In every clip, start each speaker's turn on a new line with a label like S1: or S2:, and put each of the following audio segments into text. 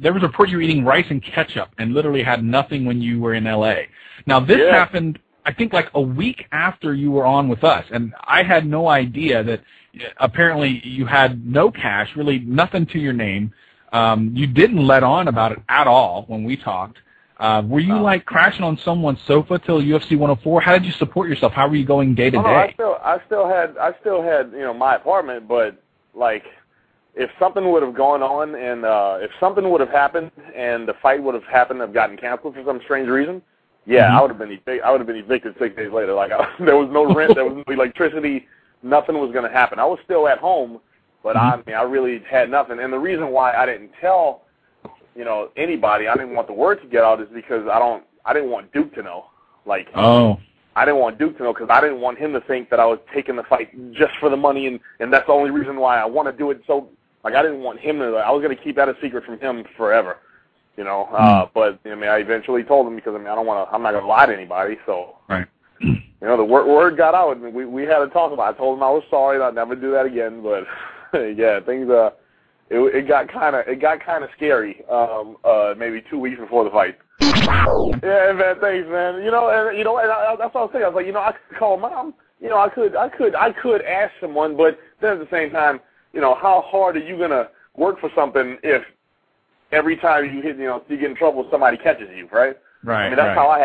S1: there was a report you were eating rice and ketchup and literally had nothing when you were in L.A. Now, this happened, I think, like a week after you were on with us, and I had no idea that apparently you had no cash, really nothing to your name. You didn't let on about it at all when we talked. Were you like crashing on someone's sofa till UFC 104? How did you support yourself? How were you going day to day?
S2: I still had my apartment, but like if something would have gone on and if something would have happened and the fight would have happened, have gotten canceled for some strange reason, I would have been evicted 6 days later. Like there was no rent, there was no electricity, nothing was going to happen. I was still at home, but I really had nothing. And the reason why I didn't tell anybody, I didn't want the word to get out, is because I didn't want Duke to know. Like, I didn't want Duke to know because I didn't want him to think that I was taking the fight just for the money, and that's the only reason why I want to do it. So, like, I didn't want him to. I was going to keep that a secret from him forever, But I eventually told him because I'm not going to lie to anybody. So,
S1: right.
S2: The word got out. We had to talk about it. I told him I was sorry. I'd never do that again. But things. It got kind of scary. Maybe 2 weeks before the fight. Yeah, man. Thanks, man. And that's what I was saying. I was like, I could call Mom. I could ask someone, but then at the same time, how hard are you gonna work for something if every time you hit, you get in trouble, somebody catches you, right?
S1: Right.
S2: I mean, that's how I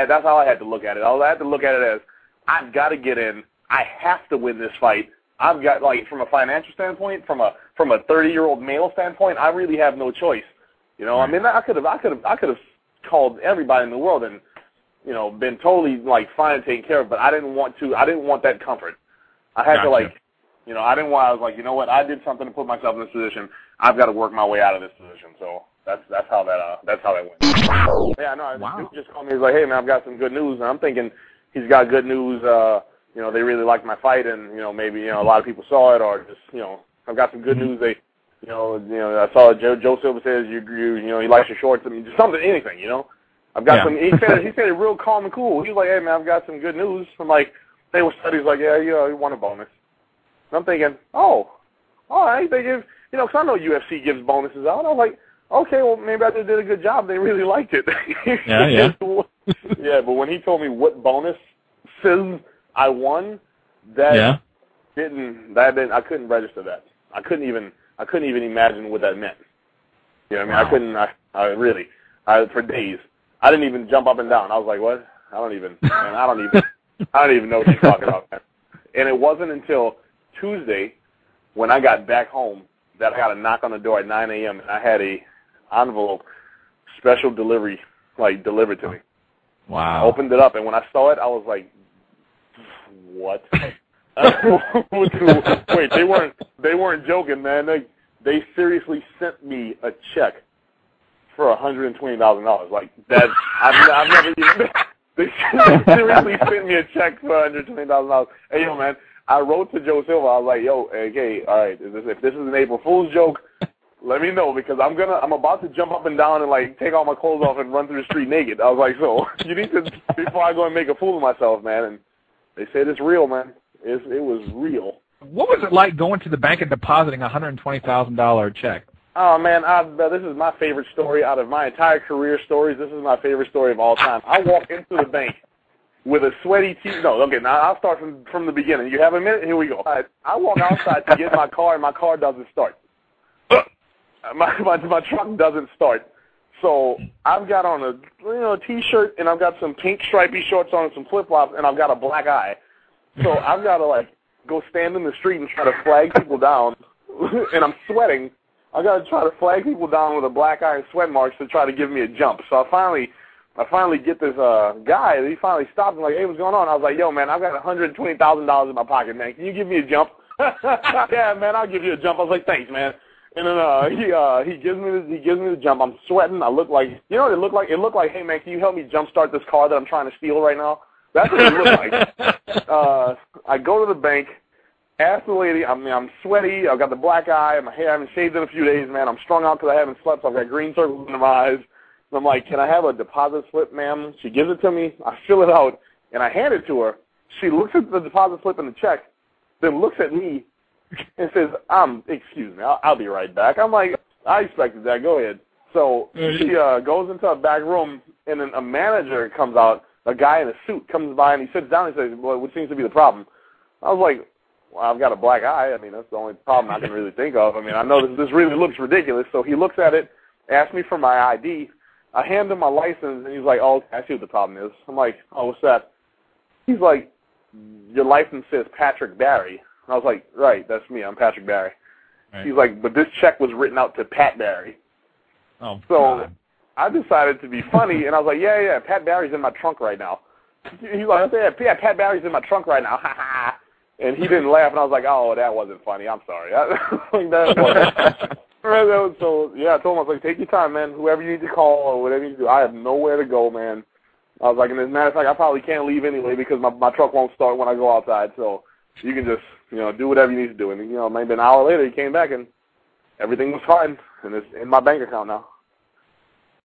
S2: had to look at it. I had to look at it as I've got to get in. I have to win this fight. I've got, like, from a financial standpoint, from a 30-year-old male standpoint, I really have no choice. Right. I mean, I could have called everybody in the world and, been totally like fine and taken care of, but I didn't want that comfort. I had to I was like, you know what? I did something to put myself in this position. I've got to work my way out of this position. So that's how that went. Yeah, no. Wow. Duke just called me. He's like, hey man, I've got some good news, and I'm thinking he's got good news. They really liked my fight, and maybe a lot of people saw it, or just I've got some good news. They, I saw Joe Silva says he likes your shorts. I mean, just something, anything, I've got some. He said it real calm and cool. He was like, hey man, I've got some good news. I'm like, they were studies like, you won a bonus. And I'm thinking, all right, they give, because I know UFC gives bonuses out. I was like, okay, well maybe I just did a good job. They really liked it.
S1: Yeah.
S2: Yeah, but when he told me what bonuses I won, I couldn't register that. I couldn't even imagine what that meant. Wow. For days, I didn't even jump up and down. I was like, what? I don't even know what you're talking about, man. And it wasn't until Tuesday when I got back home that I got a knock on the door at 9 a.m. and I had a envelope, special delivery, delivered to me.
S1: Wow.
S2: I opened it up, and when I saw it, I was like, what? Wait, they weren't joking, man. They seriously sent me a check for $120,000. Like that, I've never even. They seriously sent me a check for $120,000. Hey, yo, man, I wrote to Joe Silva. I was like, yo, okay, all right. If this is an April Fool's joke, let me know because I'm about to jump up and down and take all my clothes off and run through the street naked. I was like, so you need to before I go and make a fool of myself, man. And they said it's real, man. It was real.
S1: What was it like going to the bank and depositing a $120,000 check?
S2: Oh, man, this is my favorite story out of my entire career stories. This is my favorite story of all time. I walk into the bank with a sweaty now I'll start from the beginning. You have a minute? Here we go. I walk outside to get my car, and my car doesn't start. My truck doesn't start. So I've got on a T-shirt, and I've got some pink stripy shorts on and some flip-flops, and I've got a black eye. So I've got to, go stand in the street and try to flag people down, and I'm sweating. I got to try to flag people down with a black eye and sweat marks to try to give me a jump. So I finally get this guy. He finally stopped and like, hey, what's going on? I was like, yo, man, I've got $120,000 in my pocket, man. Can you give me a jump? Yeah, man, I'll give you a jump. I was like, thanks, man. And then he gives me the jump. I'm sweating. I look like, what it looked like? It looked like, hey, man, can you help me jumpstart this car that I'm trying to steal right now? That's what it looked like. I go to the bank. Ask the lady, I'm sweaty, I've got the black eye, my hair, I haven't shaved in a few days, man. I'm strung out because I haven't slept, so I've got green circles under my eyes. And I'm like, can I have a deposit slip, ma'am? She gives it to me, I fill it out, and I hand it to her. She looks at the deposit slip and the check, then looks at me and says, excuse me, I'll be right back. I'm like, I expected that, go ahead. So she goes into a back room, and then a manager comes out, a guy in a suit comes by, and he sits down and says, well, what seems to be the problem? I was like, well, I've got a black eye. I mean, that's the only problem I can really think of. I mean, I know this really looks ridiculous. So he looks at it, asks me for my ID. I hand him my license, and he's like, oh, I see what the problem is. I'm like, oh, what's that? He's like, your license says Patrick Barry. And I was like, right, that's me. I'm Patrick Barry. Right. He's like, but this check was written out to Pat Barry.
S1: Oh,
S2: so
S1: God.
S2: I decided to be funny, and I was like, yeah, Pat Barry's in my trunk right now. He's like, yeah, Pat Barry's in my trunk right now. Ha ha. And he didn't laugh, and I was like, oh, that wasn't funny. I'm sorry. That wasn't. So, yeah, I told him, I was like, take your time, man. Whoever you need to call or whatever you need to do, I have nowhere to go, man. I was like, and as a matter of fact, I probably can't leave anyway because my truck won't start when I go outside. So you can just, do whatever you need to do. And, maybe an hour later, he came back, and everything was fine, and it's in my bank account now.